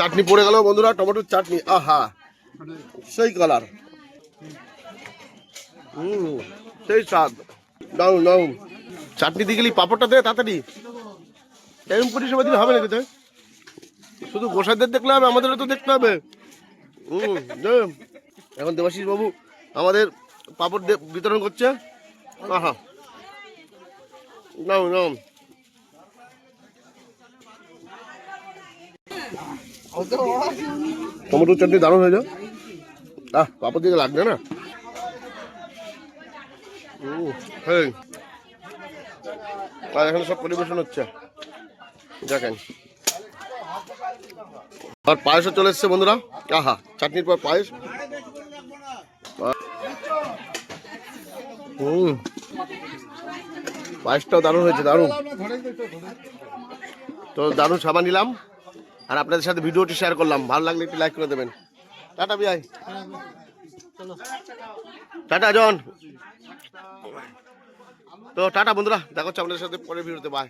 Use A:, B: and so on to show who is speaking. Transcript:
A: চাটনি পড়ে গেল বন্ধুরা, টমেটোর চাটনি, আহা সেই কালার, সেই স্বাদ, দারুন দারুন। চাটনি দিয়ে গেলি পাঁপড়টা দে তাড়াতাড়ি, এরকম পরিষেবা দিলে হবে নাকি? তাই শুধু গোসাইদের দেখলে হবে, আমাদেরও তো দেখতে হবে। এখন দেবাশিস বাবু আমাদের পাঁপড় বিতরণ করছে, আহা নাও নাও। টমেটোর চাটনি দারুণ হয়ে যায়, পাঁপড় দিতে লাগবে না। আর এখানে সব পরিবেশন হচ্ছে, দেখেন। আর পায়েসও চলে এসছে বন্ধুরা, আহা চাটনির পর পায়েস। পায়েসটাও দারুণ হয়েছে, দারুণ। তো দারুণ সাবান নিলাম আর আপনাদের সাথে ভিডিওটি শেয়ার করলাম। ভালো লাগলে একটু লাইক করে দেবেন। টাটা বিয়াই, টাটা জন। তো টাটা বন্ধুরা, দেখা হচ্ছে আপনাদের সাথে পরের ভিডিওতে, বাই।